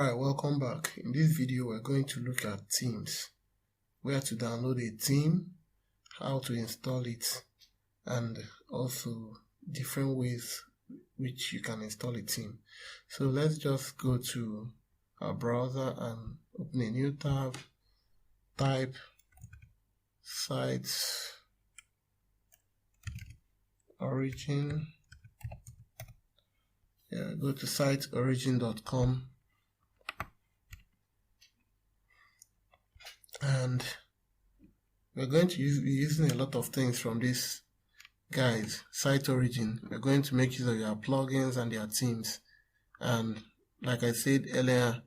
Alright, welcome back. In this video we're going to look at themes, where to download a theme, how to install it, and also different ways which you can install a theme. So let's just go to our browser and open a new tab, type site origin, go to siteorigin.com and we're going to be using a lot of things from this guys, Site Origin. We're going to make use of your plugins and their themes, and like I said earlier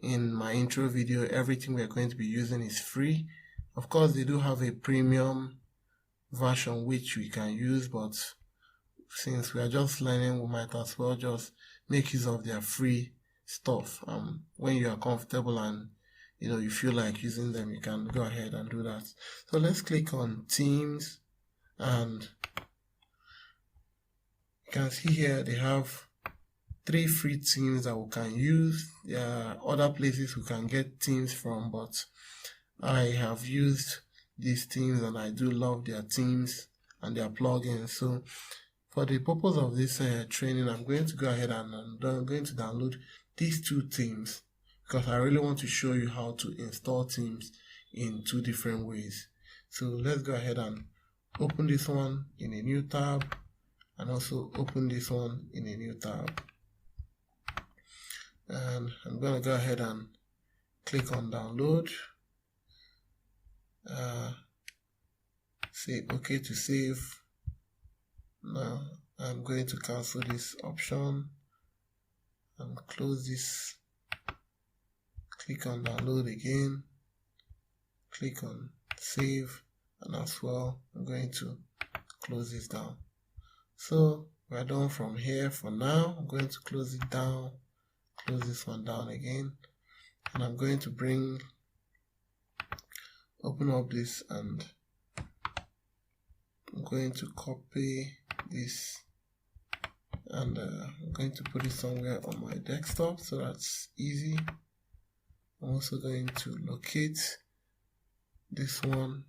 in my intro video, everything we're going to be using is free. Of course, they do have a premium version which we can use, but since we are just learning, we might as well just make use of their free stuff. When you are comfortable and you feel like using them, you can go ahead and do that. So let's click on themes, and you can see here they have 3 free themes that we can use. There are other places we can get themes from, but I have used these themes and I do love their themes and their plugins. So for the purpose of this training, I'm going to go ahead and I'm going to download these 2 themes, because I really want to show you how to install themes in 2 different ways. So let's go ahead and open this one in a new tab, and also open this one in a new tab. And I'm going to go ahead and click on download, say OK to save. Now I'm going to cancel this option and close this. Click on download again, click on save, and as well I'm going to close this down. So we're done from here for now. I'm going to close it down, close this one down again, and I'm going to open up this, and I'm going to copy this, and I'm going to put it somewhere on my desktop so that's easy. I'm also going to locate this one,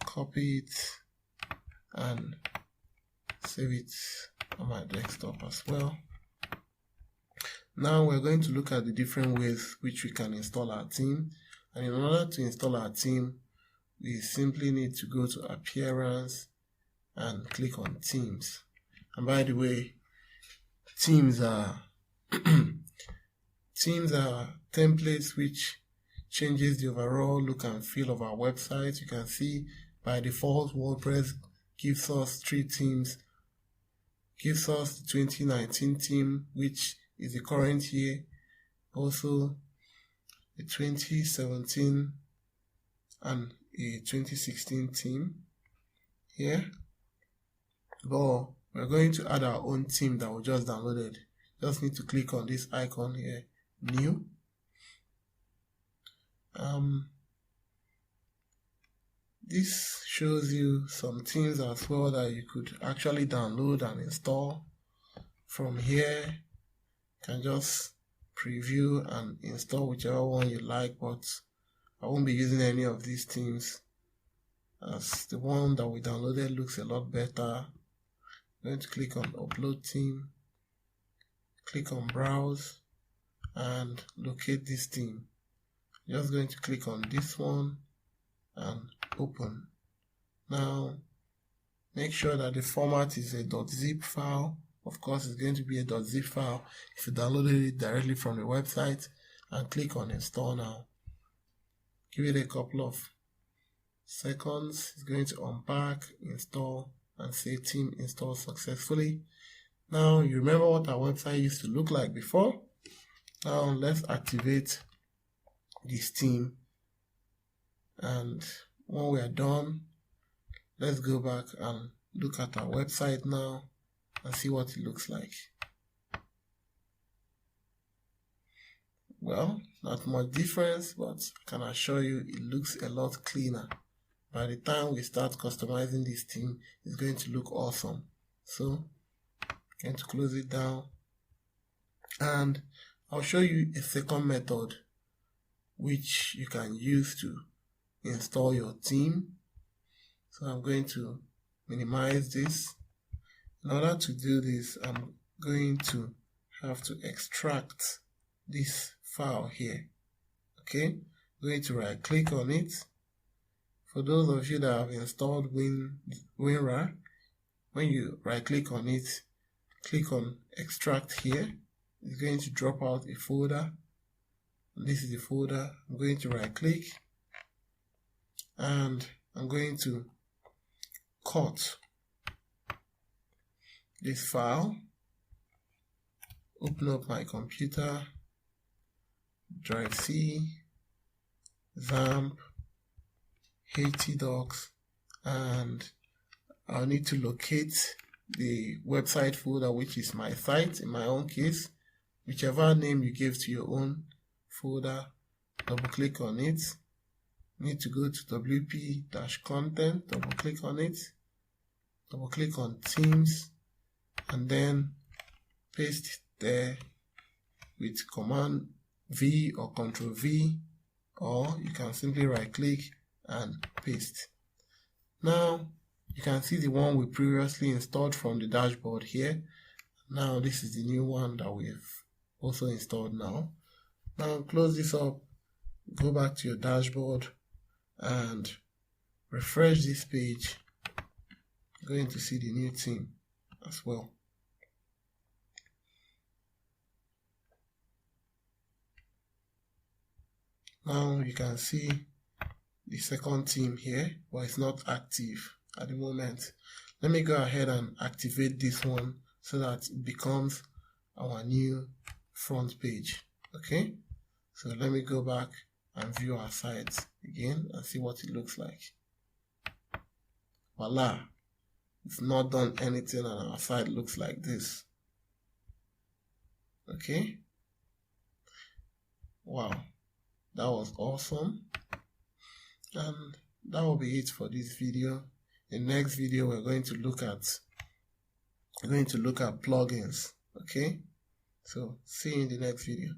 copy it, and save it on my desktop as well. Now we're going to look at the different ways which we can install our theme. And in order to install our theme, we simply need to go to Appearance and click on Themes. And by the way, themes are templates which changes the overall look and feel of our website. You can see by default WordPress gives us 3 themes. Gives us the 2019 theme, which is the current year, also a 2017 and a 2016 theme here. But we're going to add our own theme that we just downloaded. Just need to click on this icon here, new. This shows you some themes as well that you could actually download and install. From here, you can just preview and install whichever one you like, but I won't be using any of these themes, as the one that we downloaded looks a lot better. I'm going to click on upload theme, click on browse, and locate this theme. I'm just going to click on this one and open. Now make sure that the format is a .zip file. Of course, it's going to be a .zip file if you downloaded it directly from the website, and click on install now. Give it a couple of seconds. It's going to unpack, install, and say theme installed successfully. Now you remember what our website used to look like before. Now let's activate this theme, and when we are done, let's go back and look at our website now and see what it looks like. Well, not much difference, but I can assure you it looks a lot cleaner. By the time we start customizing this theme, it's going to look awesome. So I'm going to close it down, and I'll show you a second method which you can use to install your theme. So I'm going to minimize this. In order to do this, I'm going to have to extract this file here. Okay, I'm going to right click on it. For those of you that have installed WordPress, when you right click on it, click on extract here. It's going to drop out a folder. This is the folder. I'm going to right click and I'm going to cut this file, open up my computer, drive C, XAMPP, htdocs, and I'll need to locate the website folder, which is my site in my own case. Whichever name you give to your own folder, double click on it. Need to go to wp-content, double click on it, double click on themes, and then paste it there with Command V or Control V, or you can simply right click and paste. Now you can see the one we previously installed from the dashboard here. Now this is the new one that we've also installed now. Now close this up, go back to your dashboard and refresh this page. You're going to see the new theme as well. Now you can see the second theme here, but it's not active at the moment. Let me go ahead and activate this one so that it becomes our new front page. Okay, so let me go back and view our site again and see what it looks like. Voila, it's not done anything and our site looks like this. Okay, wow, that was awesome. And that will be it for this video. In the next video we're going to look at plugins. Okay, so see you in the next video.